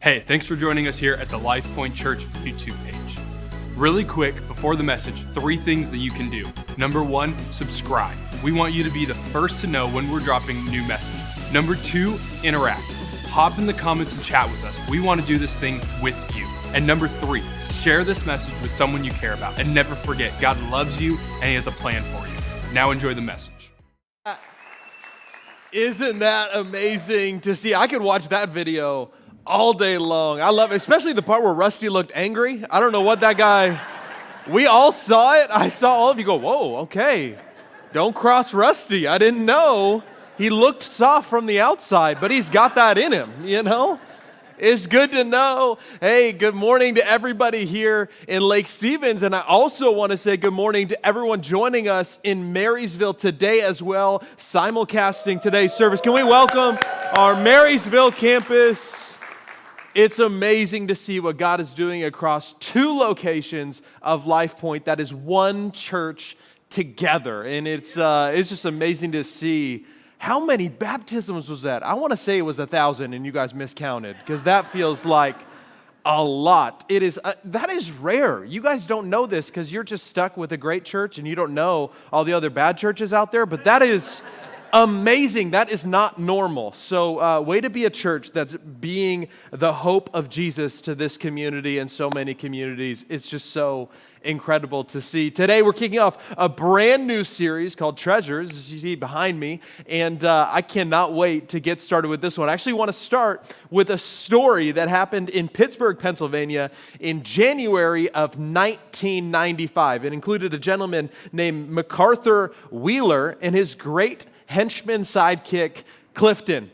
Hey, thanks for joining us here at the LifePoint Church YouTube page. Really quick, before the message, 3 things that you can do. Number 1, subscribe. We want you to be the first to know when we're dropping new messages. Number 2, interact. Hop in the comments and chat with us. We want to do this thing with you. And number 3, share this message with someone you care about. And never forget, God loves you and He has a plan for you. Now enjoy the message. Isn't that amazing to see? I could watch that video all day long. I love it, especially the part where Rusty looked angry. I don't know what that guy, we all saw it. I saw all of you go, whoa, okay. Don't cross Rusty. I didn't know. He looked soft from the outside, but he's got that in him, you know? It's good to know. Hey, good morning to everybody here in Lake Stevens. And I also want to say good morning to everyone joining us in Marysville today as well, simulcasting today's service. Can we welcome our Marysville campus? It's amazing to see what God is doing across 2 locations of LifePoint that is one church together. And it's just amazing to see. How many baptisms was that? I want to say it was 1,000 and you guys miscounted because that feels like a lot. It is that is rare. You guys don't know this because you're just stuck with a great church and you don't know all the other bad churches out there, but that is amazing. That is not normal. So way to be a church that's being the hope of Jesus to this community and so many communities. It's just so incredible to see. Today we're kicking off a brand new series called Treasures, as you see behind me, and I cannot wait to get started with this one. I actually want to start with a story that happened in Pittsburgh, Pennsylvania in January of 1995. It included a gentleman named MacArthur Wheeler and his great henchman sidekick, Clifton.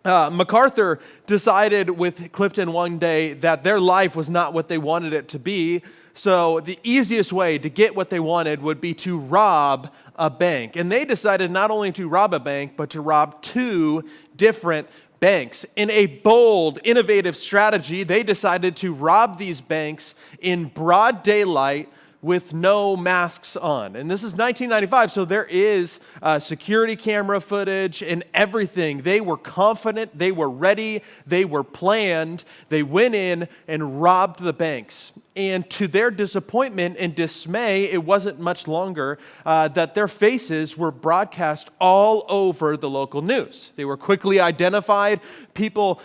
MacArthur decided with Clifton one day that their life was not what they wanted it to be, so the easiest way to get what they wanted would be to rob a bank. And they decided not only to rob a bank, but to rob 2 different banks. In a bold, innovative strategy, they decided to rob these banks in broad daylight with no masks on. And this is 1995, so there is security camera footage and everything. They were confident, they were ready, they were planned. They went in and robbed the banks. And to their disappointment and dismay, it wasn't much longer that their faces were broadcast all over the local news. They were quickly identified. People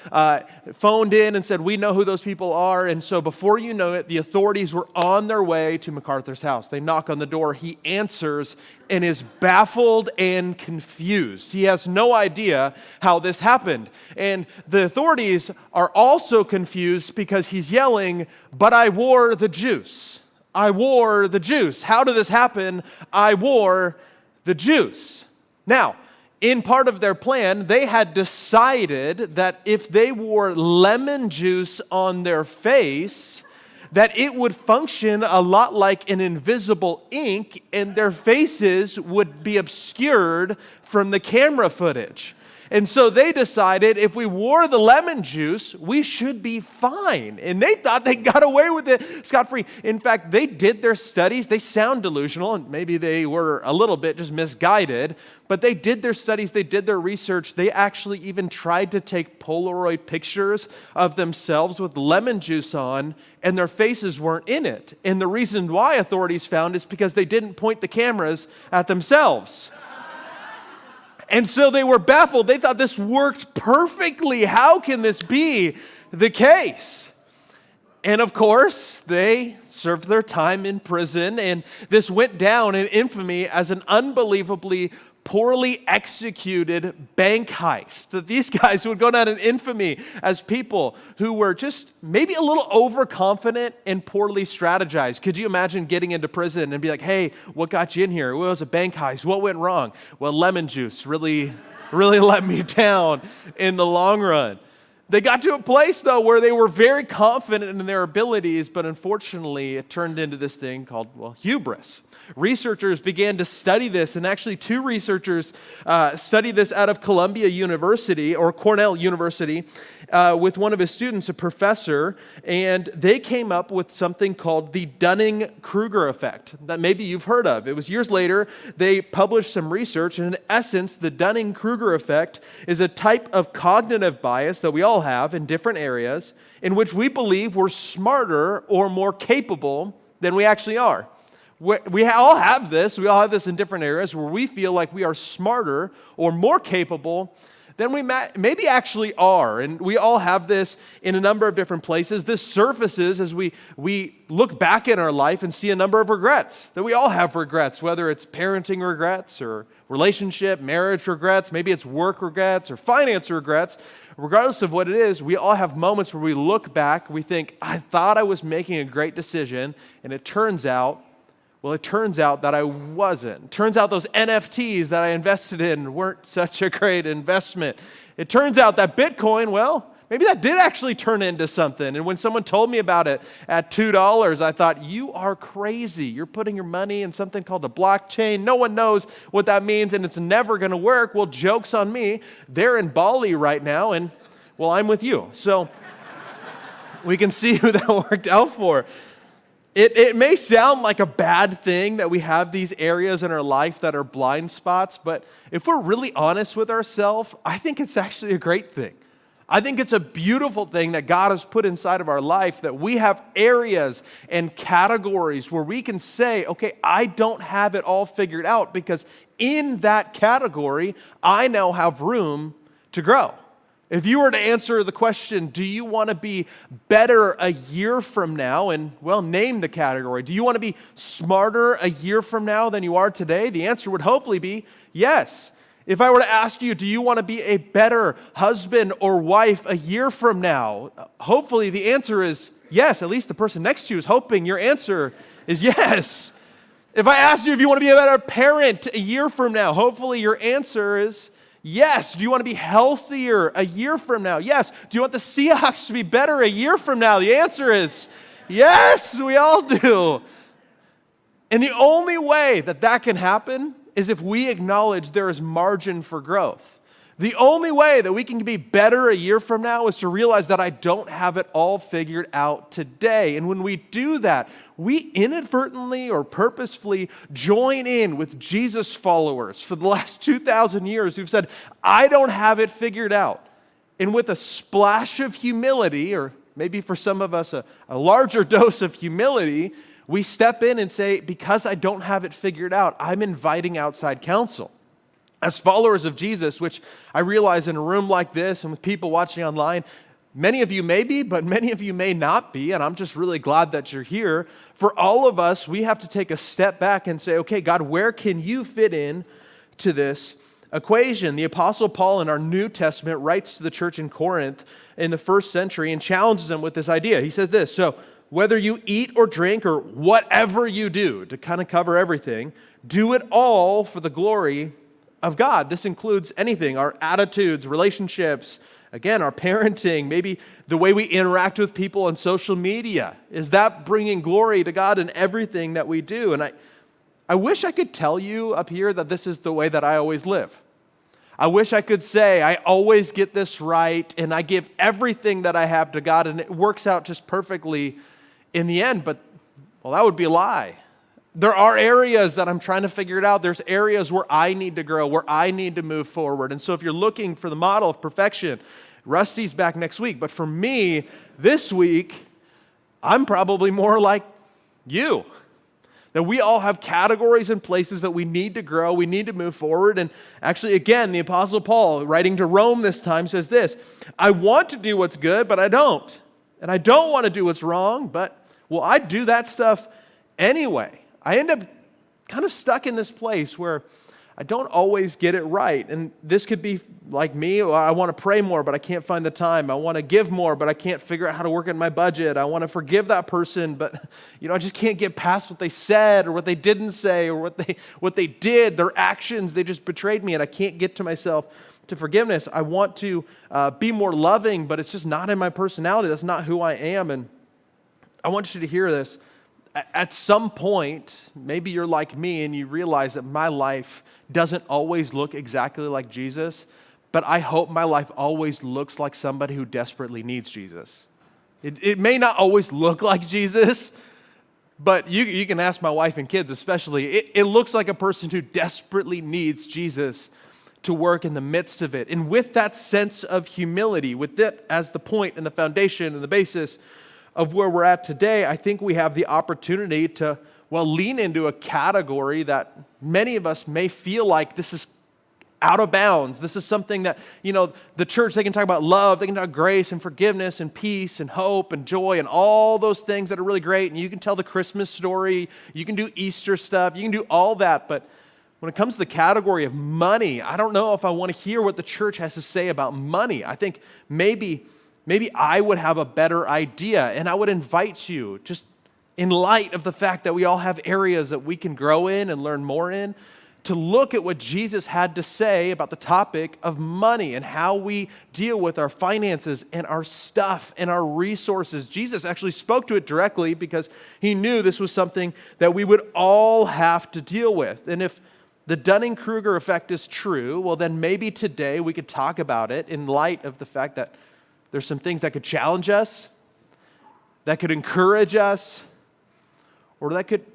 phoned in and said, we know who those people are. And so before you know it, the authorities were on their way to MacArthur's house. They knock on the door. He answers and is baffled and confused. He has no idea how this happened. And the authorities are also confused because he's yelling, but I wore the juice. I wore the juice. How did this happen? I wore the juice. Now, in part of their plan, they had decided that if they wore lemon juice on their face, that it would function a lot like an invisible ink and their faces would be obscured from the camera footage. And so they decided if we wore the lemon juice, we should be fine. And they thought they got away with it scot-free. In fact, they did their studies. They sound delusional, and maybe they were a little bit just misguided, but they did their studies. They did their research. They actually even tried to take Polaroid pictures of themselves with lemon juice on, and their faces weren't in it. And the reason why authorities found is because they didn't point the cameras at themselves. And so they were baffled. They thought this worked perfectly. How can this be the case? And of course, they served their time in prison, and this went down in infamy as an unbelievably poorly executed bank heist. That these guys would go down in infamy as people who were just maybe a little overconfident and poorly strategized. Could you imagine getting into prison and be like, hey, what got you in here? Well, it was a bank heist. What went wrong? Well, lemon juice really let me down in the long run. They got to a place, though, where they were very confident in their abilities, but unfortunately, it turned into this thing called, hubris. Researchers began to study this, and actually 2 researchers studied this out of Columbia University, or Cornell University, with one of his students, a professor, and they came up with something called the Dunning-Kruger effect that maybe you've heard of. It was years later, they published some research, and in essence, the Dunning-Kruger effect is a type of cognitive bias that we all all have in different areas in which we believe we're smarter or more capable than we actually are. We all have this. We all have this in different areas where we feel like we are smarter or more capable than we maybe actually are. And we all have this in a number of different places. This surfaces as we look back in our life and see a number of regrets, that we all have regrets, whether it's parenting regrets or relationship, marriage regrets, maybe it's work regrets or finance regrets. Regardless of what it is, we all have moments where we look back, we think, I thought I was making a great decision, and it turns out that I wasn't. It turns out those NFTs that I invested in weren't such a great investment. It turns out that Bitcoin, well, maybe that did actually turn into something. And when someone told me about it at $2, I thought, you are crazy. You're putting your money in something called a blockchain. No one knows what that means, and it's never going to work. Well, joke's on me. They're in Bali right now, and, well, I'm with you. So we can see who that worked out for. It may sound like a bad thing that we have these areas in our life that are blind spots, but if we're really honest with ourselves, I think it's actually a great thing. I think it's a beautiful thing that God has put inside of our life, that we have areas and categories where we can say, okay, I don't have it all figured out, because in that category, I now have room to grow. If you were to answer the question, do you want to be better a year from now? And, well, name the category. Do you want to be smarter a year from now than you are today? The answer would hopefully be yes. If I were to ask you, do you want to be a better husband or wife a year from now? Hopefully the answer is yes. At least the person next to you is hoping your answer is yes. If I asked you if you want to be a better parent a year from now, hopefully your answer is yes. Do you want to be healthier a year from now? Yes. Do you want the Seahawks to be better a year from now? The answer is yes, we all do. And the only way that that can happen is if we acknowledge there is margin for growth. The only way that we can be better a year from now is to realize that I don't have it all figured out today. And when we do that, we inadvertently or purposefully join in with Jesus followers for the last 2,000 years who've said, I don't have it figured out. And with a splash of humility, or maybe for some of us a larger dose of humility, we step in and say, because I don't have it figured out, I'm inviting outside counsel. As followers of Jesus, which I realize in a room like this and with people watching online, many of you may be, but many of you may not be, and I'm just really glad that you're here. For all of us, we have to take a step back and say, okay, God, where can you fit in to this equation? The Apostle Paul in our New Testament writes to the church in Corinth in the first century and challenges them with this idea. He says this, so whether you eat or drink or whatever you do, to kind of cover everything, do it all for the glory of God. This includes anything, our attitudes, relationships, again, our parenting, maybe the way we interact with people on social media. Is that bringing glory to God in everything that we do? And I wish I could tell you up here that this is the way that I always live. I wish I could say I always get this right and I give everything that I have to God and it works out just perfectly in the end, but, well, that would be a lie. There are areas that I'm trying to figure it out. There's areas where I need to grow, where I need to move forward. And so if you're looking for the model of perfection, Rusty's back next week. But for me, this week, I'm probably more like you. That we all have categories and places that we need to grow, we need to move forward. And actually, again, the Apostle Paul, writing to Rome this time, says this, I want to do what's good, but I don't. And I don't want to do what's wrong, but, well, I do that stuff anyway. I end up kind of stuck in this place where I don't always get it right. And this could be like me. I want to pray more, but I can't find the time. I want to give more, but I can't figure out how to work in my budget. I want to forgive that person, but I just can't get past what they said or what they didn't say or what they did, their actions. They just betrayed me, and I can't get to myself to forgiveness. I want to be more loving, but it's just not in my personality. That's not who I am. And I want you to hear this. At some point, maybe you're like me and you realize that my life doesn't always look exactly like Jesus, but I hope my life always looks like somebody who desperately needs Jesus. It may not always look like Jesus, but you can ask my wife and kids especially. It looks like a person who desperately needs Jesus to work in the midst of it. And with that sense of humility, with it as the point and the foundation and the basis of where we're at today, I think we have the opportunity to, lean into a category that many of us may feel like this is out of bounds. This is something that, the church, they can talk about love, they can talk about grace and forgiveness and peace and hope and joy and all those things that are really great. And you can tell the Christmas story, you can do Easter stuff, you can do all that. But when it comes to the category of money, I don't know if I want to hear what the church has to say about money. I think maybe I would have a better idea, and I would invite you, just in light of the fact that we all have areas that we can grow in and learn more in, to look at what Jesus had to say about the topic of money and how we deal with our finances and our stuff and our resources. Jesus actually spoke to it directly because he knew this was something that we would all have to deal with. And if the Dunning-Kruger effect is true, well, then maybe today we could talk about it in light of the fact that there's some things that could challenge us, that could encourage us, or that could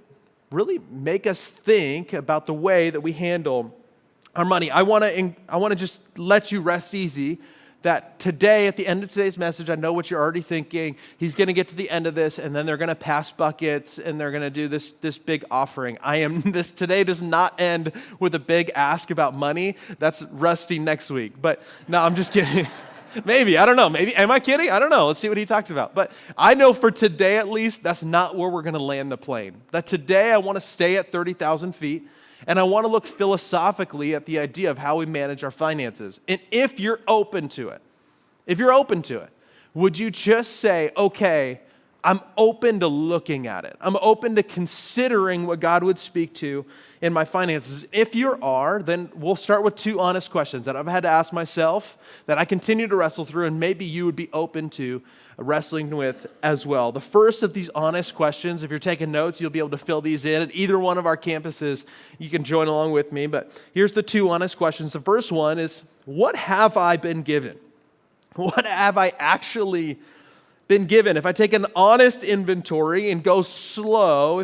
really make us think about the way that we handle our money. I want to just let you rest easy that today, at the end of today's message, I know what you're already thinking. He's going to get to the end of this, and then they're going to pass buckets, and they're going to do this big offering. This today does not end with a big ask about money. That's Rusty next week. But no, I'm just kidding. Maybe, I don't know. Maybe, am I kidding? I don't know. Let's see what he talks about. But I know for today at least, that's not where we're going to land the plane. That today I want to stay at 30,000 feet, and I want to look philosophically at the idea of how we manage our finances. And if you're open to it, would you just say, okay, I'm open to looking at it. I'm open to considering what God would speak to in my finances. If you are, then we'll start with two honest questions that I've had to ask myself, that I continue to wrestle through, and maybe you would be open to wrestling with as well. The first of these honest questions, if you're taking notes, you'll be able to fill these in at either one of our campuses. You can join along with me, but here's the two honest questions. The first one is, what have I been given? What have I actually been given? If I take an honest inventory and go slow,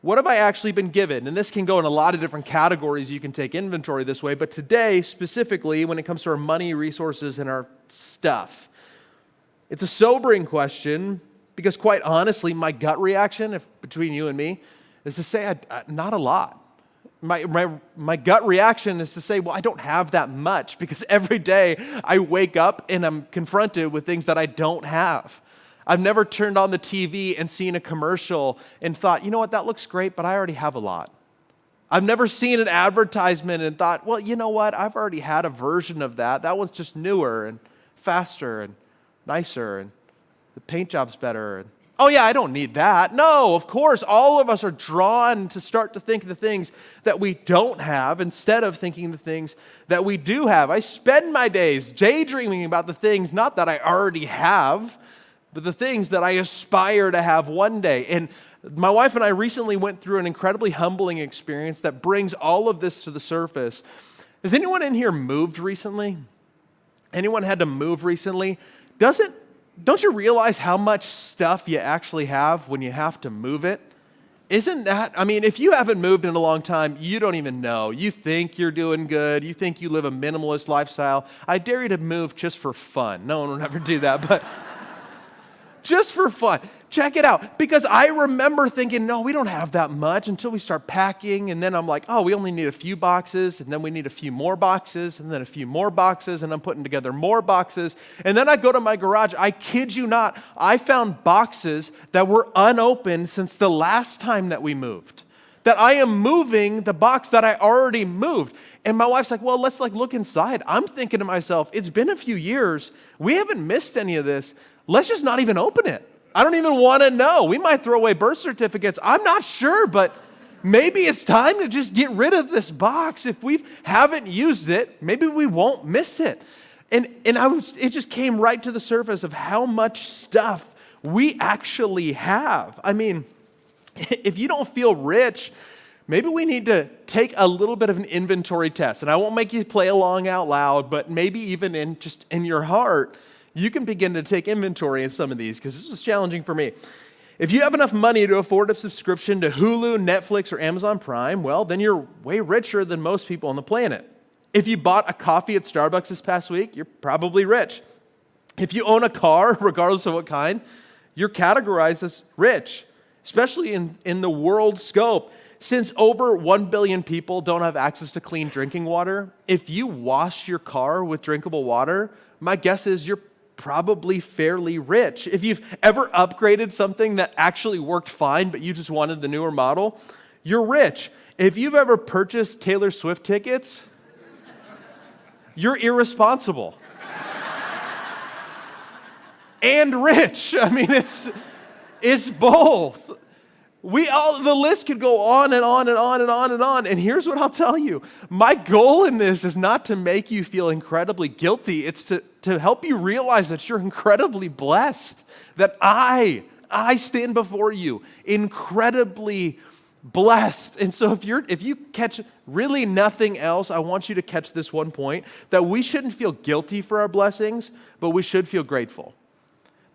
what have I actually been given? And this can go in a lot of different categories. You can take inventory this way, but today, specifically, when it comes to our money, resources, and our stuff, it's a sobering question because, quite honestly, my gut reaction, if between you and me, is to say, not a lot. My gut reaction is to say, well, I don't have that much, because every day I wake up and I'm confronted with things that I don't have. I've never turned on the TV and seen a commercial and thought, you know what, that looks great, but I already have a lot. I've never seen an advertisement and thought, well, you know what, I've already had a version of that. That one's just newer and faster and nicer, and the paint job's better, and oh yeah, I don't need that. No, of course, all of us are drawn to start to think the things that we don't have instead of thinking the things that we do have. I spend my days daydreaming about the things, not that I already have, but the things that I aspire to have one day. And my wife and I recently went through an incredibly humbling experience that brings all of this to the surface. Has anyone in here moved recently? Anyone had to move recently? Don't you realize how much stuff you actually have when you have to move it? Isn't that, if you haven't moved in a long time, you don't even know. You think you're doing good. You think you live a minimalist lifestyle. I dare you to move just for fun. No one would ever do that, but just for fun. Check it out. Because I remember thinking, no, we don't have that much until we start packing. And then I'm like, oh, we only need a few boxes. And then we need a few more boxes. And then a few more boxes. And I'm putting together more boxes. And then I go to my garage. I kid you not. I found boxes that were unopened since the last time that we moved. That I am moving the box that I already moved. And my wife's like, well, let's look inside. I'm thinking to myself, it's been a few years. We haven't missed any of this. Let's just not even open it. I don't even want to know. We might throw away birth certificates. I'm not sure, but maybe it's time to just get rid of this box. If we haven't used it, maybe we won't miss it. And it just came right to the surface of how much stuff we actually have. If you don't feel rich, maybe we need to take a little bit of an inventory test. And I won't make you play along out loud, but maybe even in your heart, you can begin to take inventory of some of these, because this was challenging for me. If you have enough money to afford a subscription to Hulu, Netflix, or Amazon Prime, well, then you're way richer than most people on the planet. If you bought a coffee at Starbucks this past week, you're probably rich. If you own a car, regardless of what kind, you're categorized as rich, especially in the world scope. Since over 1 billion people don't have access to clean drinking water, if you wash your car with drinkable water, my guess is you're probably fairly rich. If you've ever upgraded something that actually worked fine, but you just wanted the newer model, you're rich. If you've ever purchased Taylor Swift tickets, you're irresponsible. And rich. I mean, it's both. The list could go on and on and on and on and on. And here's what I'll tell you. My goal in this is not to make you feel incredibly guilty. It's to help you realize that you're incredibly blessed. That I stand before you incredibly blessed. And so if you catch really nothing else, I want you to catch this one point, that we shouldn't feel guilty for our blessings, but we should feel grateful.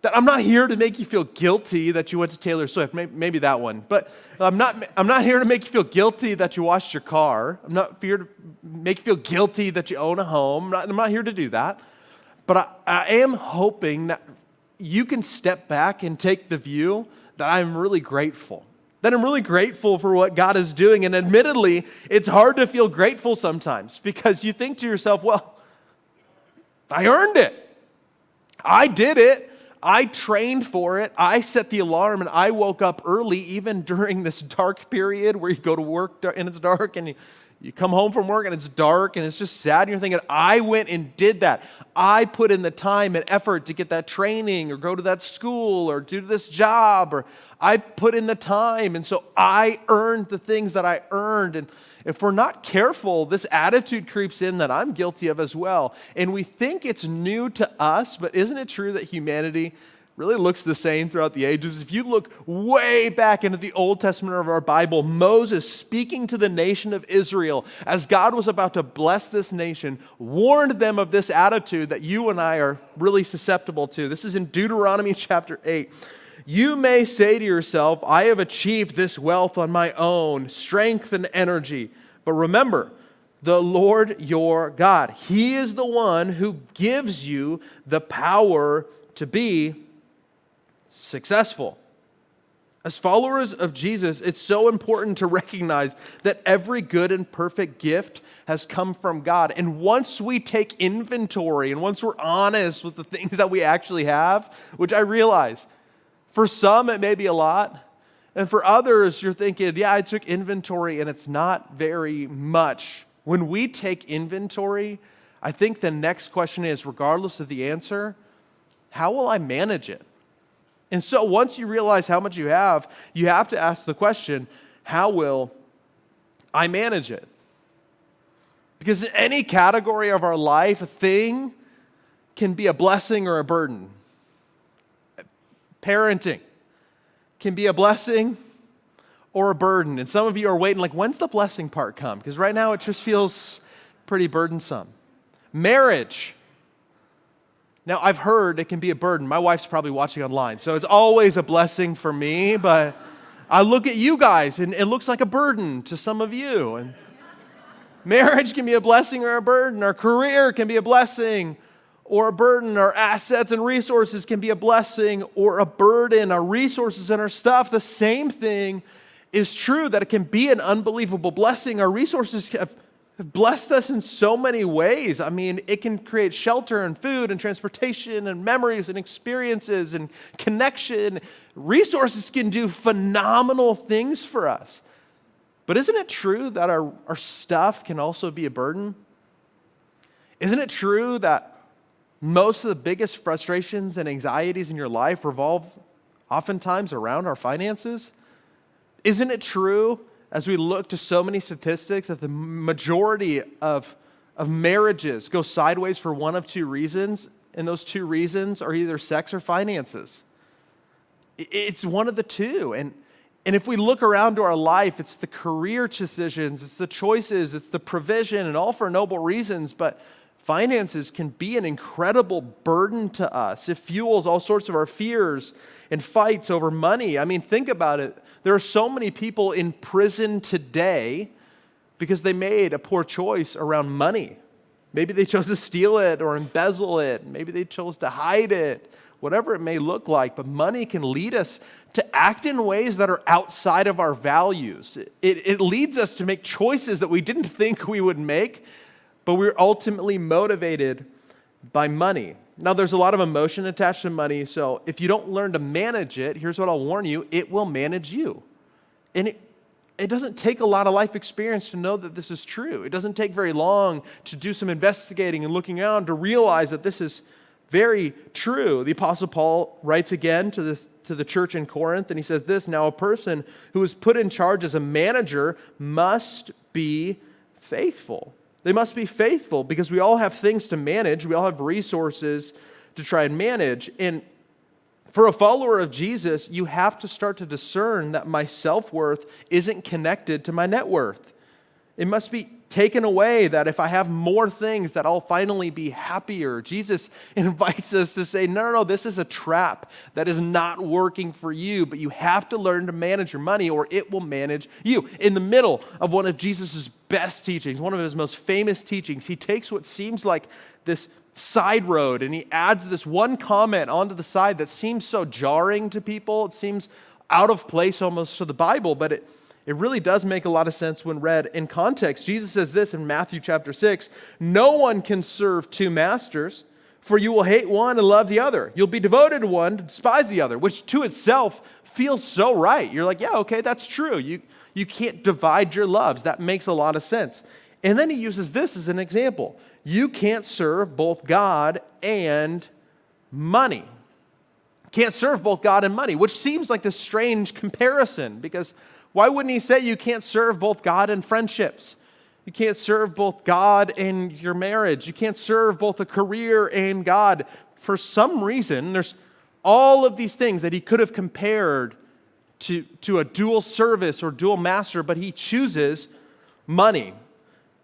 That I'm not here to make you feel guilty that you went to Taylor Swift, maybe that one. But I'm not here to make you feel guilty that you washed your car. I'm not here to make you feel guilty that you own a home. I'm not here to do that. But I am hoping that you can step back and take the view that I'm really grateful. That I'm really grateful for what God is doing. And admittedly, it's hard to feel grateful sometimes because you think to yourself, well, I earned it. I did it. I trained for it. I set the alarm and I woke up early even during this dark period where you go to work and it's dark and you come home from work and it's dark and it's just sad and you're thinking, I went and did that. I put in the time and effort to get that training or go to that school or do this job, or I put in the time, and so I earned the things that I earned. And if we're not careful, this attitude creeps in that I'm guilty of as well. And we think it's new to us, but isn't it true that humanity really looks the same throughout the ages? If you look way back into the Old Testament of our Bible, Moses speaking to the nation of Israel as God was about to bless this nation, warned them of this attitude that you and I are really susceptible to. This is in Deuteronomy chapter 8. You may say to yourself, I have achieved this wealth on my own, strength and energy. But remember, the Lord your God, He is the one who gives you the power to be successful. As followers of Jesus, it's so important to recognize that every good and perfect gift has come from God. And once we take inventory and once we're honest with the things that we actually have, which I realize, for some it may be a lot, and for others you're thinking, yeah, I took inventory and it's not very much. When we take inventory, I think the next question is, regardless of the answer, how will I manage it? And so once you realize how much you have to ask the question, how will I manage it? Because in any category of our life, a thing can be a blessing or a burden. Parenting can be a blessing or a burden. And some of you are waiting, like, when's the blessing part come? Because right now it just feels pretty burdensome. Marriage. Now, I've heard it can be a burden. My wife's probably watching online, so it's always a blessing for me, but I look at you guys, and it looks like a burden to some of you. And marriage can be a blessing or a burden. Our career can be a blessing or a burden. Our assets and resources can be a blessing or a burden. Our resources and our stuff, the same thing is true, that it can be an unbelievable blessing. Our resources have blessed us in so many ways. I mean, it can create shelter and food and transportation and memories and experiences and connection. Resources can do phenomenal things for us. But isn't it true that our stuff can also be a burden? Isn't it true that most of the biggest frustrations and anxieties in your life revolve oftentimes around our finances? Isn't it true, as we look to so many statistics, that the majority of marriages go sideways for one of two reasons, and those two reasons are either sex or finances? It's one of the two. And if we look around to our life, it's the career decisions, it's the choices, it's the provision, and all for noble reasons, but finances can be an incredible burden to us. It fuels all sorts of our fears and fights over money. I mean, think about it. There are so many people in prison today because they made a poor choice around money. Maybe they chose to steal it or embezzle it. Maybe they chose to hide it, whatever it may look like. But money can lead us to act in ways that are outside of our values. It leads us to make choices that we didn't think we would make, but we're ultimately motivated by money. Now, there's a lot of emotion attached to money, so if you don't learn to manage it, here's what I'll warn you, it will manage you. And it doesn't take a lot of life experience to know that this is true. It doesn't take very long to do some investigating and looking around to realize that this is very true. The Apostle Paul writes again to the church in Corinth, and he says this, now a person who is put in charge as a manager must be faithful. They must be faithful because we all have things to manage. We all have resources to try and manage. And for a follower of Jesus, you have to start to discern that my self-worth isn't connected to my net worth. It must be taken away that if I have more things that I'll finally be happier. Jesus invites us to say, no, this is a trap that is not working for you, but you have to learn to manage your money or it will manage you. In the middle of one of Jesus' best teachings, one of his most famous teachings, he takes what seems like this side road and he adds this one comment onto the side that seems so jarring to people. It seems out of place almost to the Bible, but it really does make a lot of sense when read in context. Jesus says this in Matthew chapter 6, no one can serve two masters, for you will hate one and love the other. You'll be devoted to one, despise the other, which to itself feels so right. You're like, yeah, okay, that's true. You can't divide your loves. That makes a lot of sense. And then he uses this as an example. You can't serve both God and money. Can't serve both God and money, which seems like this strange comparison because why wouldn't he say you can't serve both God and friendships? You can't serve both God and your marriage. You can't serve both a career and God. For some reason, there's all of these things that he could have compared to a dual service or dual master, but he chooses money.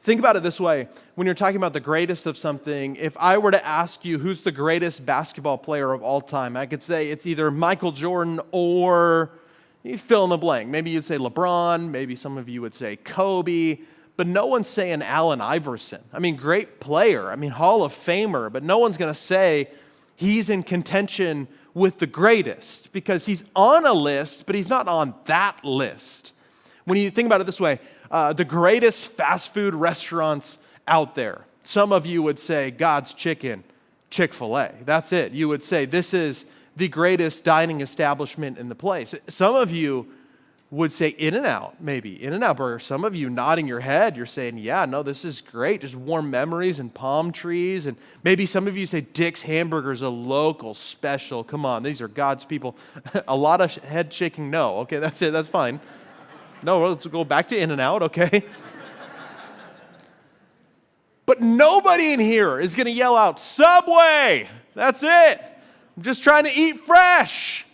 Think about it this way. When you're talking about the greatest of something, if I were to ask you who's the greatest basketball player of all time, I could say it's either Michael Jordan or you fill in the blank. Maybe you'd say LeBron, maybe some of you would say Kobe, but no one's saying Allen Iverson. I mean, great player. I mean, Hall of Famer, but no one's going to say he's in contention with the greatest because he's on a list, but he's not on that list. When you think about it this way, the greatest fast food restaurants out there, some of you would say God's Chicken, Chick-fil-A. That's it. You would say this is the greatest dining establishment in the place. Some of you would say In-N-Out, maybe. In-N-Out Burger. Some of you nodding your head, you're saying, yeah, no, this is great. Just warm memories and palm trees. And maybe some of you say Dick's Hamburger's a local special. Come on, these are God's people. A lot of head shaking no. Okay, that's it. That's fine. No, let's go back to In-N-Out, okay? But nobody in here is going to yell out, Subway! That's it. I'm just trying to eat fresh.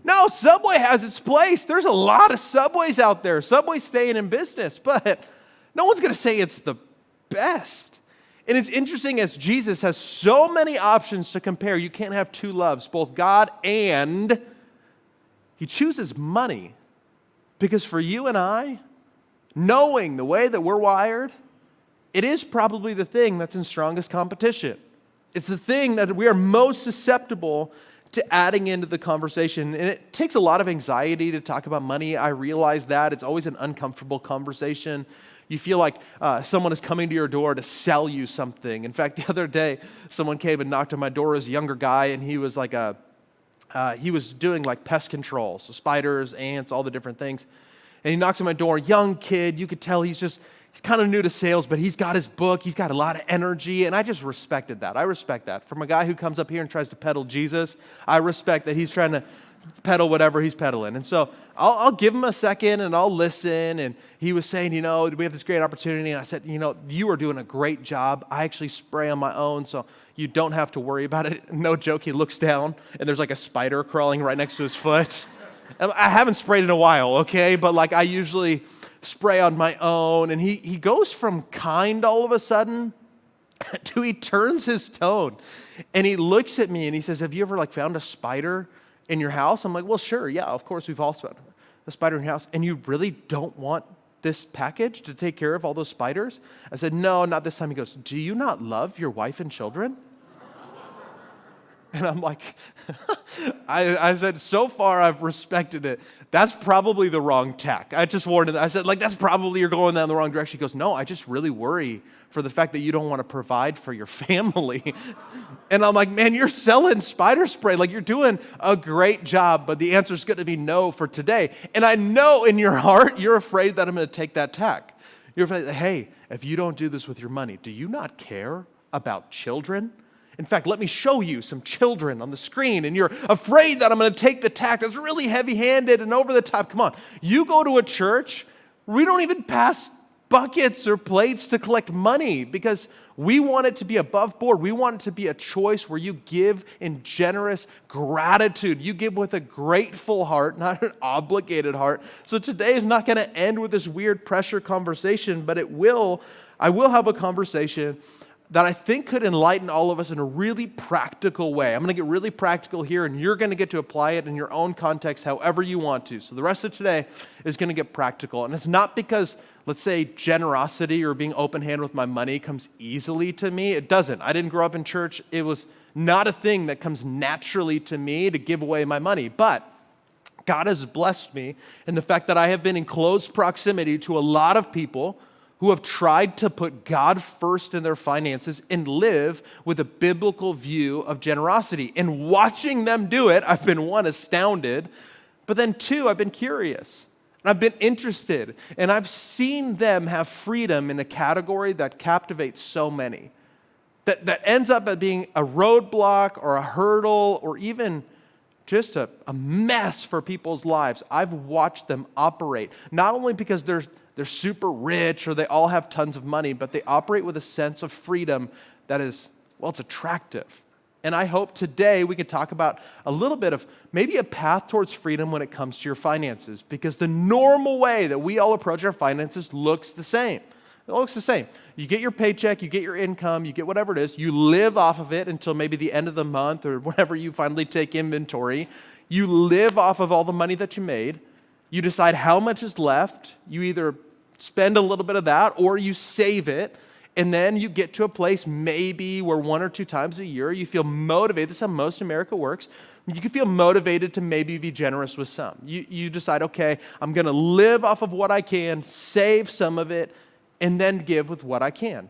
No, Subway has its place. There's a lot of Subways out there. Subway's staying in business, but no one's going to say it's the best. And it's interesting as Jesus has so many options to compare. You can't have two loves, both God and he chooses money. Because for you and I, knowing the way that we're wired, it is probably the thing that's in strongest competition. It's the thing that we are most susceptible to adding into the conversation. And it takes a lot of anxiety to talk about money. I realize that. It's always an uncomfortable conversation. You feel like someone is coming to your door to sell you something. In fact, the other day, someone came and knocked on my door as a younger guy, and he was like he was doing like pest control, so spiders, ants, all the different things. And he knocks on my door, young kid, you could tell he's kind of new to sales, but he's got his book, he's got a lot of energy, and I just respected that. I respect that. From a guy who comes up here and tries to peddle Jesus, I respect that he's trying to peddle whatever he's peddling. And so I'll give him a second and I'll listen. And he was saying, we have this great opportunity. And I said, you are doing a great job. I actually spray on my own, so you don't have to worry about it. No joke, he looks down and there's like a spider crawling right next to his foot. And I haven't sprayed in a while, okay? But like I usually spray on my own. And he goes from kind all of a sudden to he turns his tone. And he looks at me and he says, have you ever found a spider in your house? I'm like, well, sure, yeah, of course we've all found a spider in your house. And you really don't want this package to take care of all those spiders? I said, no, not this time. He goes, do you not love your wife and children? And I'm like, I said, so far I've respected it. That's probably the wrong tack. I just warned him. I said, that's probably you're going down the wrong direction. He goes, no, I just really worry for the fact that you don't want to provide for your family. And I'm like, man, you're selling spider spray. You're doing a great job, but the answer is going to be no for today. And I know in your heart, you're afraid that I'm going to take that tack. You're afraid, hey, if you don't do this with your money, do you not care about children? In fact, let me show you some children on the screen, and you're afraid that I'm going to take the tack that's really heavy-handed and over the top. Come on, you go to a church, we don't even pass buckets or plates to collect money because we want it to be above board. We want it to be a choice where you give in generous gratitude. You give with a grateful heart, not an obligated heart. So today is not going to end with this weird pressure conversation, but I will have a conversation that I think could enlighten all of us in a really practical way. I'm going to get really practical here, and you're going to get to apply it in your own context however you want to. So the rest of today is going to get practical. And it's not because, let's say, generosity or being open-handed with my money comes easily to me. It doesn't. I didn't grow up in church. It was not a thing that comes naturally to me to give away my money. But God has blessed me in the fact that I have been in close proximity to a lot of people who have tried to put God first in their finances and live with a biblical view of generosity. And watching them do it, I've been, one, astounded, but then two, I've been curious. And I've been interested. And I've seen them have freedom in a category that captivates so many. That ends up at being a roadblock or a hurdle or even just a mess for people's lives. I've watched them operate, not only because they're super rich or they all have tons of money, but they operate with a sense of freedom that is, it's attractive. And I hope today we could talk about a little bit of maybe a path towards freedom when it comes to your finances, because the normal way that we all approach our finances looks the same. It looks the same. You get your paycheck, you get your income, you get whatever it is, you live off of it until maybe the end of the month or whenever you finally take inventory. You live off of all the money that you made. You decide how much is left. You either spend a little bit of that or you save it. And then you get to a place maybe where 1 or 2 times a year you feel motivated. This is how most America works. You can feel motivated to maybe be generous with some. You decide, okay, I'm going to live off of what I can, save some of it, and then give with what I can.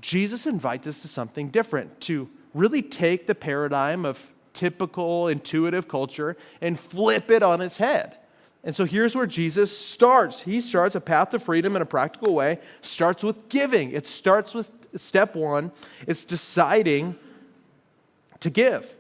Jesus invites us to something different, to really take the paradigm of typical intuitive culture and flip it on its head. And so here's where Jesus starts. He starts a path to freedom in a practical way, starts with giving. It starts with step 1. It's deciding to give.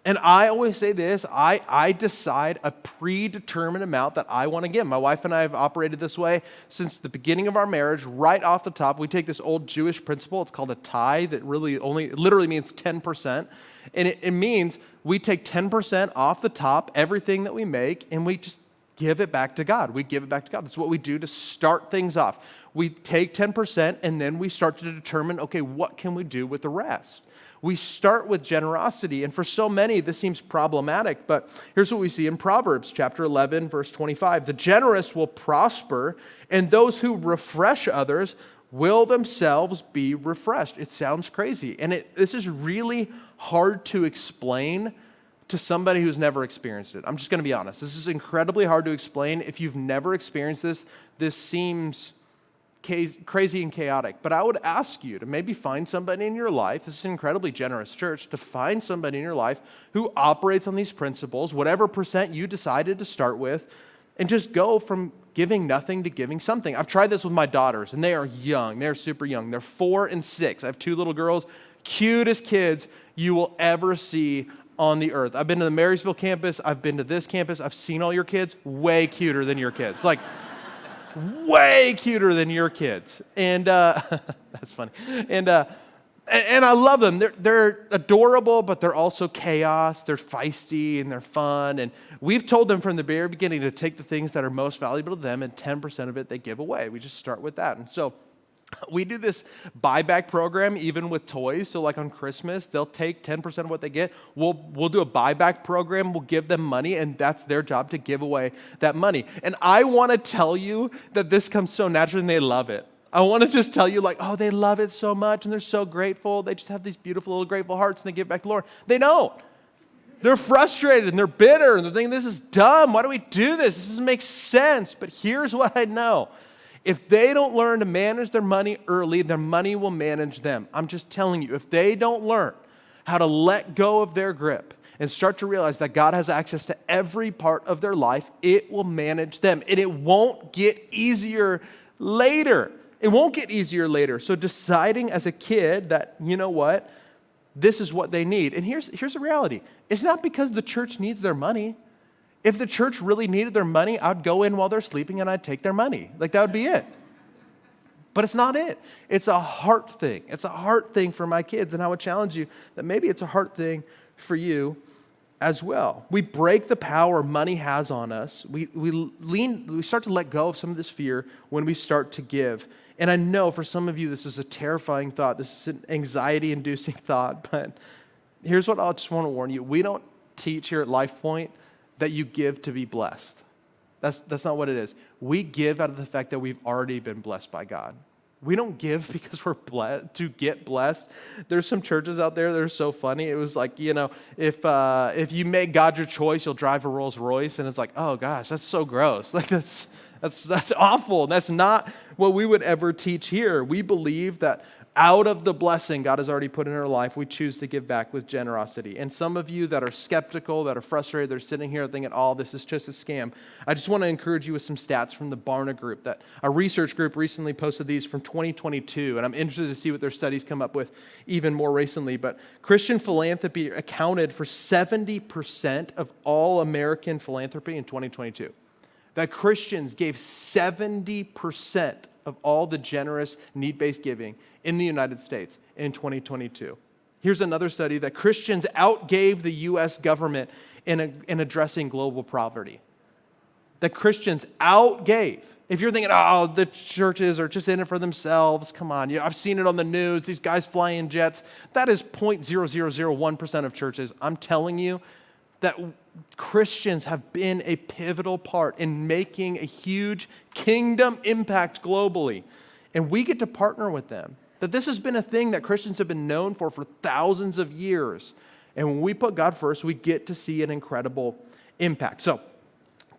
And I always say this, I decide a predetermined amount that I want to give. My wife and I have operated this way since the beginning of our marriage. Right off the top, we take this old Jewish principle. It's called a tithe. That literally means 10%. And it means we take 10% off the top, everything that we make, and we just give it back to God. We give it back to God. That's what we do to start things off. We take 10% and then we start to determine, okay, what can we do with the rest? We start with generosity, and for so many, this seems problematic, but here's what we see in Proverbs chapter 11, verse 25. The generous will prosper, and those who refresh others will themselves be refreshed. It sounds crazy, and this is really hard to explain to somebody who's never experienced it. I'm just going to be honest. This is incredibly hard to explain. If you've never experienced this seems crazy and chaotic. But I would ask you to maybe find somebody in your life, this is an incredibly generous church, to find somebody in your life who operates on these principles, whatever percent you decided to start with, and just go from giving nothing to giving something. I've tried this with my daughters, and they are young. They're super young. They're 4 and 6. I have 2 little girls, cutest kids you will ever see on the earth. I've been to the Marysville campus. I've been to this campus. I've seen all your kids. Way cuter than your kids. Like, way cuter than your kids. And that's funny. And I love them. They're adorable, but they're also chaos. They're feisty and they're fun. And we've told them from the very beginning to take the things that are most valuable to them, and 10% of it they give away. We just start with that. And so We do this buyback program even with toys. So like on Christmas, they'll take 10% of what they get. We'll do a buyback program. We'll give them money, and that's their job to give away that money. And I want to tell you that this comes so naturally and they love it. I want to just tell you like, oh, they love it so much and they're so grateful. They just have these beautiful little grateful hearts and they give back to the Lord. They don't. They're frustrated and they're bitter and they're thinking, this is dumb. Why do we do this? This doesn't make sense. But here's what I know. If they don't learn to manage their money early, their money will manage them. I'm just telling you, if they don't learn how to let go of their grip and start to realize that God has access to every part of their life, it will manage them. And it won't get easier later. It won't get easier later. So deciding as a kid that, you know what, this is what they need. And here's the reality. It's not because the church needs their money. If the church really needed their money, I'd go in while they're sleeping and I'd take their money. Like that would be it. But it's not it. It's a heart thing. It's a heart thing for my kids. And I would challenge you that maybe it's a heart thing for you as well. We break the power money has on us. We start to let go of some of this fear when we start to give. And I know for some of you, this is a terrifying thought. This is an anxiety-inducing thought. But here's what I just want to warn you. We don't teach here at LifePoint that you give to be blessed. That's not what it is. We give out of the fact that we've already been blessed by God. We don't give because we're blessed to get blessed. There's some churches out there that are so funny. It was like, if you make God your choice, you'll drive a Rolls Royce, and it's like, oh gosh, that's so gross. Like that's awful. That's not what we would ever teach here. We believe that out of the blessing God has already put in our life, we choose to give back with generosity. And some of you that are skeptical, that are frustrated, they're sitting here thinking, oh, this is just a scam. I just want to encourage you with some stats from the Barna Group. That a research group recently posted these from 2022, and I'm interested to see what their studies come up with even more recently. But Christian philanthropy accounted for 70% of all American philanthropy in 2022. That Christians gave 70% of all the generous need-based giving in the United States in 2022. Here's another study that Christians outgave the U.S. government in addressing global poverty. That Christians outgave. If you're thinking, oh, the churches are just in it for themselves, come on. I've seen it on the news, these guys fly in jets. That is 0.0001% of churches. I'm telling you that Christians have been a pivotal part in making a huge kingdom impact globally. And we get to partner with them. That this has been a thing that Christians have been known for thousands of years. And when we put God first, we get to see an incredible impact. So,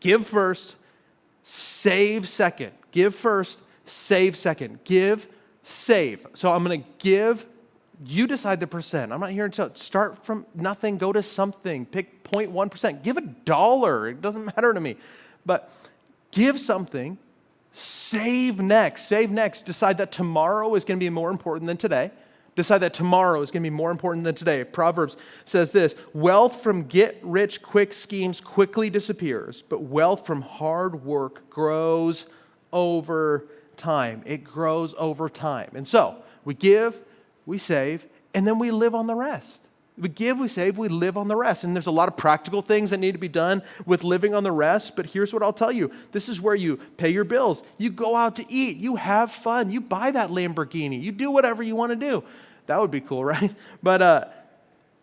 give first, save second. Give first, save second. Give, save. So I'm going to give. You decide the percent. I'm not here to start from nothing, go to something. Pick 0.1%. Give $1. It doesn't matter to me. But give something. Save next. Save next. Decide that tomorrow is going to be more important than today. Decide that tomorrow is going to be more important than today. Proverbs says this: wealth from get-rich-quick schemes quickly disappears, but wealth from hard work grows over time. It grows over time. And so, we give, we save, and then we live on the rest. We give, we save, we live on the rest. And there's a lot of practical things that need to be done with living on the rest, but here's what I'll tell you. This is where you pay your bills. You go out to eat. You have fun. You buy that Lamborghini. You do whatever you want to do. That would be cool, right? But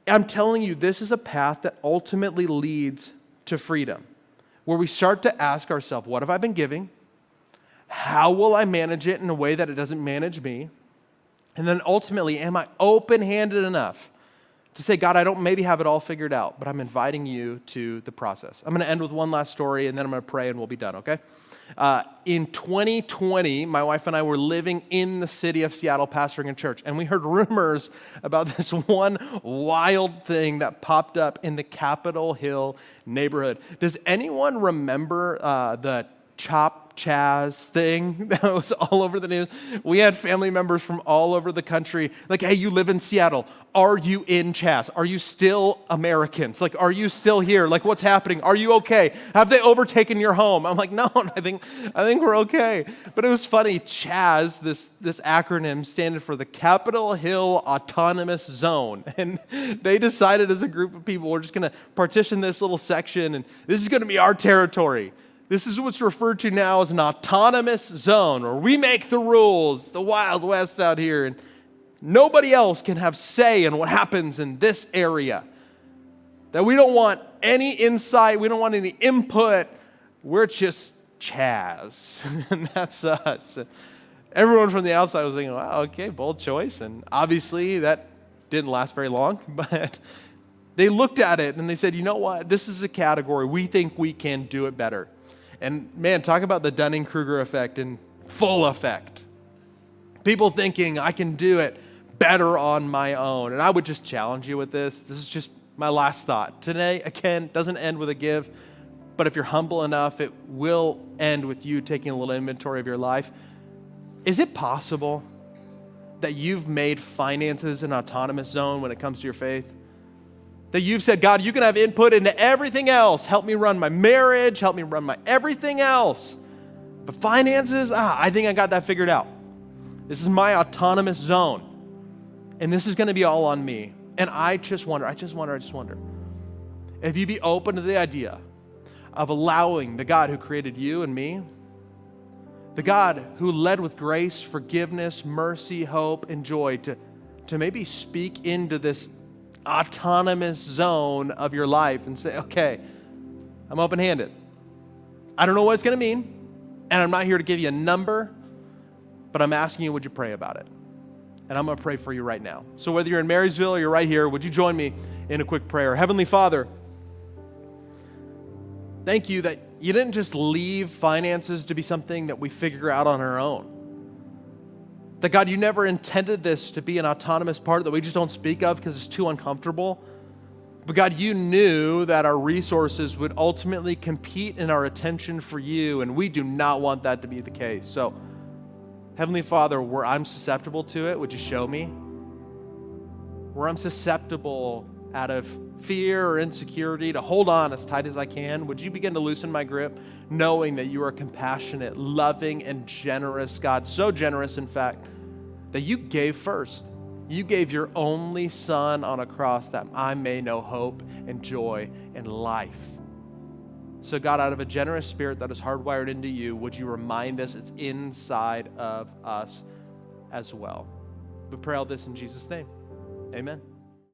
I'm telling you, this is a path that ultimately leads to freedom, where we start to ask ourselves, what have I been giving? How will I manage it in a way that it doesn't manage me? And then ultimately, am I open-handed enough to say, God, I don't maybe have it all figured out, but I'm inviting you to the process. I'm going to end with one last story, and then I'm going to pray, and we'll be done, okay? In 2020, my wife and I were living in the city of Seattle pastoring a church, and we heard rumors about this one wild thing that popped up in the Capitol Hill neighborhood. Does anyone remember the Chop Chaz thing that was all over the news? We had family members from all over the country like, hey, you live in Seattle. Are you in Chaz? Are you still Americans? Like, are you still here? Like, what's happening? Are you okay? Have they overtaken your home? I'm like, no, I think we're okay. But it was funny. Chaz, this acronym, standing for the Capitol Hill Autonomous Zone. And they decided as a group of people, we're just going to partition this little section, and this is going to be our territory. This is what's referred to now as an autonomous zone, where we make the rules, the Wild West out here, and nobody else can have say in what happens in this area. That we don't want any insight, we don't want any input, we're just Chaz, and that's us. Everyone from the outside was thinking, wow, okay, bold choice, and obviously that didn't last very long, but they looked at it and they said, you know what, this is a category, we think we can do it better. And man, talk about the Dunning-Kruger effect in full effect. People thinking, I can do it better on my own. And I would just challenge you with this. This is just my last thought. Today, again, doesn't end with a give, but if you're humble enough, it will end with you taking a little inventory of your life. Is it possible that you've made finances an autonomous zone when it comes to your faith? That you've said, God, you can have input into everything else. Help me run my marriage. Help me run my everything else. But finances, I think I got that figured out. This is my autonomous zone. And this is going to be all on me. And I just wonder, if you'd be open to the idea of allowing the God who created you and me, the God who led with grace, forgiveness, mercy, hope, and joy to maybe speak into this autonomous zone of your life and say, okay, I'm open-handed. I don't know what it's going to mean, and I'm not here to give you a number, but I'm asking you, would you pray about it? And I'm going to pray for you right now. So whether you're in Marysville or you're right here, would you join me in a quick prayer? Heavenly Father, thank you that you didn't just leave finances to be something that we figure out on our own. That God, you never intended this to be an autonomous part that we just don't speak of because it's too uncomfortable. But God, you knew that our resources would ultimately compete in our attention for you, and we do not want that to be the case. So, Heavenly Father, where I'm susceptible to it, would you show me? Where I'm susceptible out of fear or insecurity to hold on as tight as I can, would you begin to loosen my grip, knowing that you are compassionate, loving, and generous, God, so generous, in fact, that you gave first. You gave your only Son on a cross that I may know hope and joy and life. So God, out of a generous spirit that is hardwired into you, would you remind us it's inside of us as well? We pray all this in Jesus' name. Amen.